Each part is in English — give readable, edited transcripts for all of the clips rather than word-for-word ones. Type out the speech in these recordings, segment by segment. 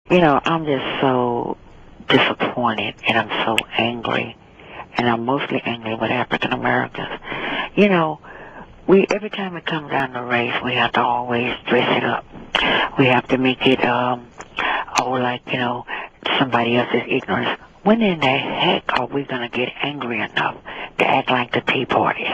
You know, I'm just so disappointed and I'm so angry. And I'm mostly angry with African Americans. You know, every time it comes down to race, we have to always dress it up. We have to make it, like, you know, somebody else's ignorance. When in the heck are we going to get angry enough to act like the Tea Party?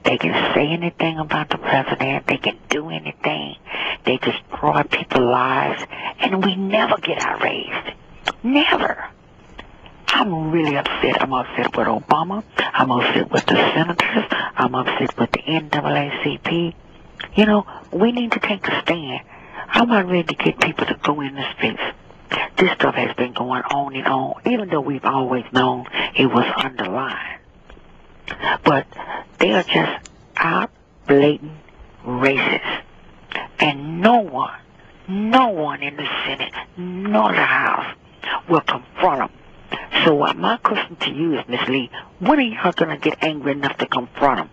They can say anything about the president. They can do anything. They destroy people's lives. And we never get outraged. Never. I'm really upset. I'm upset with Obama. I'm upset with the senators. I'm upset with the NAACP. You know, we need to take a stand. I'm not ready to get people to go in the streets. This stuff has been going on and on, even though we've always known it was underlined. But they are just out blatant racist. And no one in the Senate nor the House will confront them. So my question to you is, Ms. Lee, when are y'all going to get angry enough to confront them?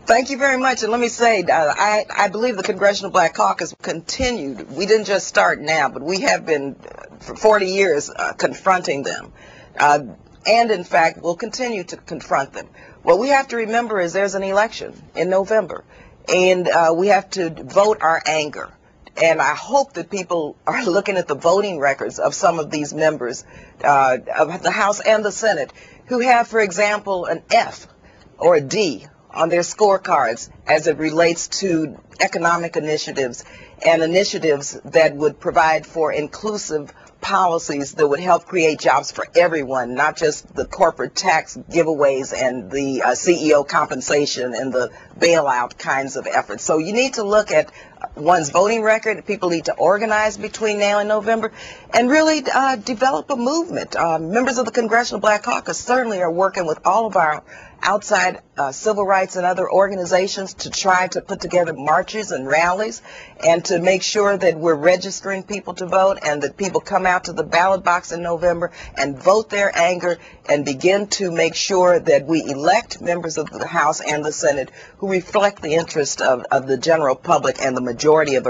Thank you very much. And let me say, I believe the Congressional Black Caucus continued. We didn't just start now, but we have been for 40 years confronting them. And in fact, we'll continue to confront them. What we have to remember is there's an election in November, and we have to vote our anger. And I hope that people are looking at the voting records of some of these members of the House and the Senate who have, for example, an F or a D on their scorecards as it relates to economic initiatives and initiatives that would provide for inclusive policies that would help create jobs for everyone, not just the corporate tax giveaways and the CEO compensation and the bailout kinds of efforts. So you need to look at one's voting record. People need to organize between now and November and really develop a movement. Members of the Congressional Black Caucus certainly are working with all of our outside civil rights and other organizations to try to put together marches and rallies and to make sure that we're registering people to vote and that people come out to the ballot box in November and vote their anger and begin to make sure that we elect members of the House and the Senate who reflect the interest of the general public and the majority of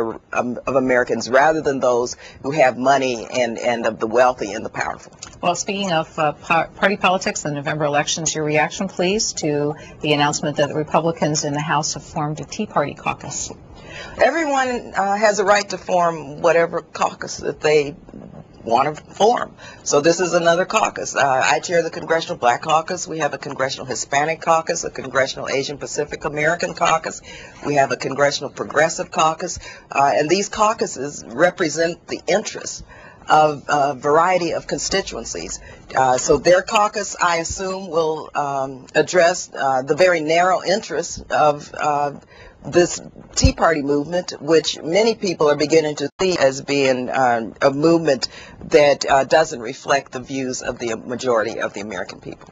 Americans rather than those who have money and of the wealthy and the powerful. Well, speaking of party politics, the November elections, your reaction, please, to the announcement that the Republicans in the House have formed a Tea Party caucus. Everyone has a right to form whatever caucus that they want to form. So this is another caucus. I chair the Congressional Black Caucus. We have a Congressional Hispanic Caucus, a Congressional Asian Pacific American Caucus. We have a Congressional Progressive Caucus. And these caucuses represent the interests of a variety of constituencies. So their caucus, I assume, will address the very narrow interests of this Tea Party movement, which many people are beginning to see as being a movement that doesn't reflect the views of the majority of the American people.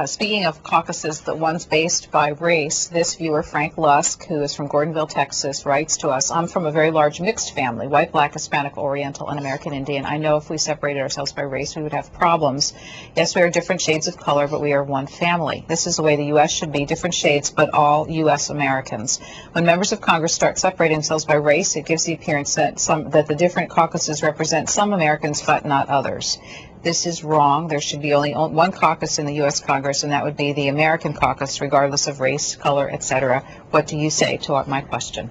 Speaking of caucuses, the ones based by race, this viewer, Frank Lusk, who is from Gordonville, Texas, writes to us, I'm from a very large mixed family, white, black, Hispanic, Oriental, and American Indian. I know if we separated ourselves by race, we would have problems. Yes, we are different shades of color, but we are one family. This is the way the U.S. should be, different shades, but all U.S. Americans. When members of Congress start separating themselves by race, it gives the appearance that the different caucuses represent some Americans, but not others. This is wrong. There should be only one caucus in the U.S. Congress, and that would be the American caucus, regardless of race, color, etc. What do you say to my question?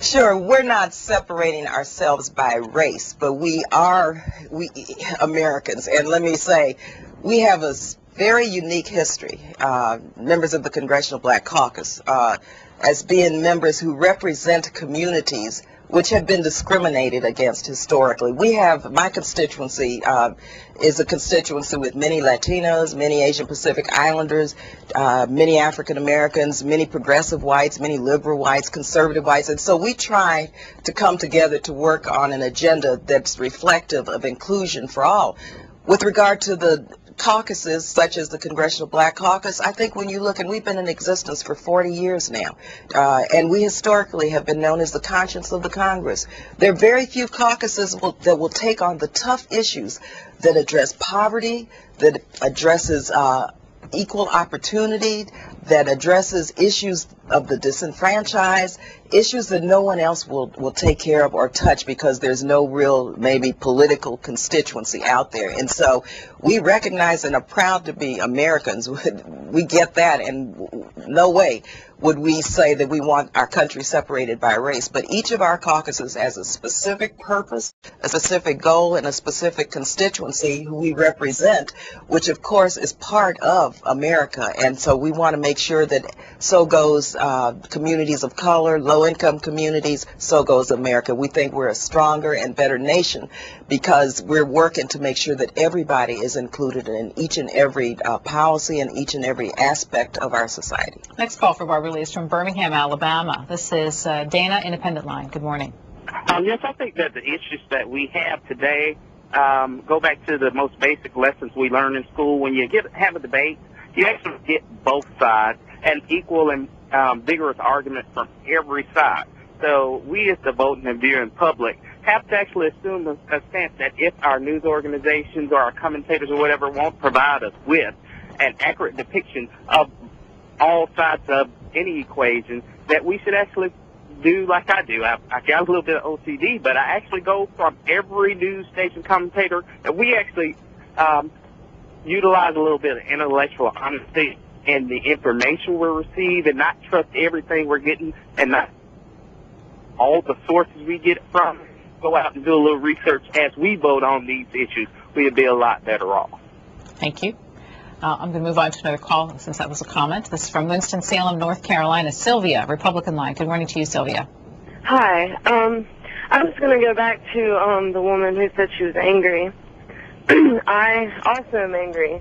Sure, we're not separating ourselves by race, but we are Americans. And let me say, we have a very unique history, members of the Congressional Black Caucus, as being members who represent communities which have been discriminated against historically. We have, my constituency is a constituency with many Latinos, many Asian Pacific Islanders, many African Americans, many progressive whites, many liberal whites, conservative whites, and so we try to come together to work on an agenda that's reflective of inclusion for all. With regard to the caucuses, such as the Congressional Black Caucus, I think when you look, and we've been in existence for 40 years now, and we historically have been known as the conscience of the Congress. There are very few caucuses that will take on the tough issues that address poverty, that addresses equal opportunity, that addresses issues of the disenfranchised, issues that no one else will take care of or touch because there's no real maybe political constituency out there. And so we recognize and are proud to be Americans. We get that, and no way would we say that we want our country separated by race. But each of our caucuses has a specific purpose, a specific goal, and a specific constituency who we represent, which of course is part of America. And so we want to make sure that so goes communities of color, low-income communities, so goes America. We think we're a stronger and better nation because we're working to make sure that everybody is included in each and every policy and each and every aspect of our society. Next call for Barbara Lee is from Birmingham, Alabama. This is Dana, Independent Line. Good morning. Yes, I think that the issues that we have today go back to the most basic lessons we learn in school. When you have a debate, you actually get both sides and equal and vigorous arguments from every side. So we as the voting and viewing public have to actually assume a stance that if our news organizations or our commentators or whatever won't provide us with an accurate depiction of all sides of any equation, that we should actually do like I do. I got a little bit of OCD, but I actually go from every news station commentator, and we actually utilize a little bit of intellectual honesty in the information we receive and not trust everything we're getting and not all the sources we get it from. Go out and do a little research as we vote on these issues. We'd be a lot better off. Thank you. I'm going to move on to another call since that was a comment. This is from Winston-Salem, North Carolina. Sylvia, Republican Line. Good morning to you, Sylvia. Hi. I was going to go back to the woman who said she was angry. I also am angry,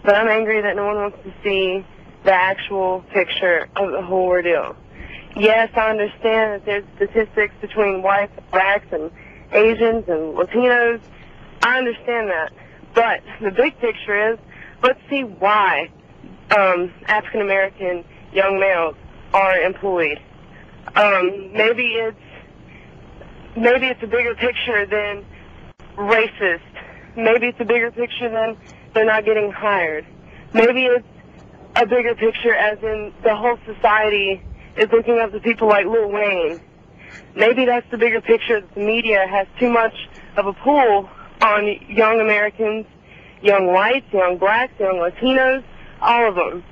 but I'm angry that no one wants to see the actual picture of the whole ordeal. Yes, I understand that there's statistics between whites, blacks, and Asians and Latinos. I understand that. But the big picture is, let's see why African-American young males are employed. Maybe it's a bigger picture than racist. Maybe it's a bigger picture than they're not getting hired. Maybe it's a bigger picture as in the whole society is looking up to people like Lil Wayne. Maybe that's the bigger picture that the media has too much of a pull on young Americans, young whites, young blacks, young Latinos, all of them.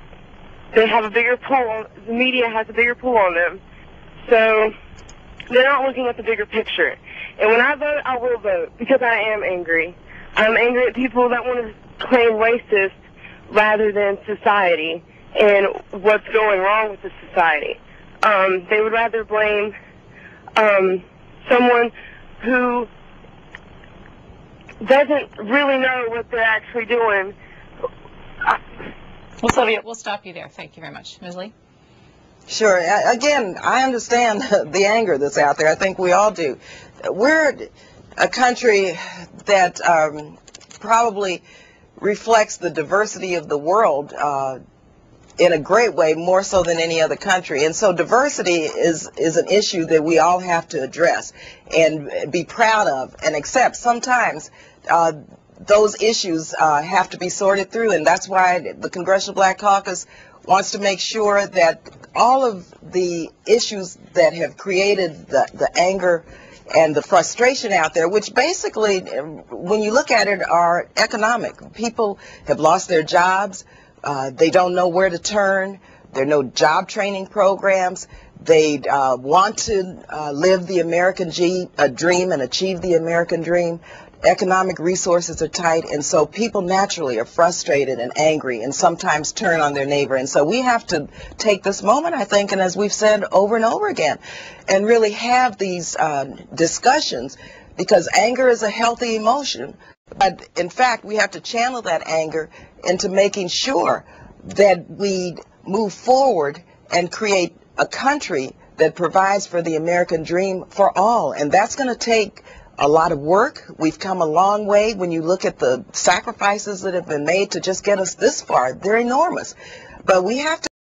They have a bigger pull. The media has a bigger pull on them. So they're not looking at the bigger picture. And when I vote, I will vote because I am angry. I'm angry at people that want to claim racist rather than society and what's going wrong with the society. They would rather blame someone who doesn't really know what they're actually doing. Well, Sylvia, we'll stop you there. Thank you very much. Ms. Lee? Sure. Again, I understand the anger that's out there. I think we all do. We're a country that probably reflects the diversity of the world in a great way, more so than any other country. And so diversity is an issue that we all have to address and be proud of and accept. Sometimes those issues have to be sorted through, and that's why the Congressional Black Caucus wants to make sure that all of the issues that have created the anger and the frustration out there, which basically, when you look at it, are economic. People have lost their jobs. They don't know where to turn. There are no job training programs. They want to live the American dream and achieve the American dream. Economic resources are tight, and so people naturally are frustrated and angry and sometimes turn on their neighbor. And so we have to take this moment, I think, and as we've said over and over again, and really have these discussions, because anger is a healthy emotion. But in fact, we have to channel that anger into making sure that we move forward and create a country that provides for the American dream for all. And that's going to take a lot of work. We've come a long way. When you look at the sacrifices that have been made to just get us this far, they're enormous. But we have to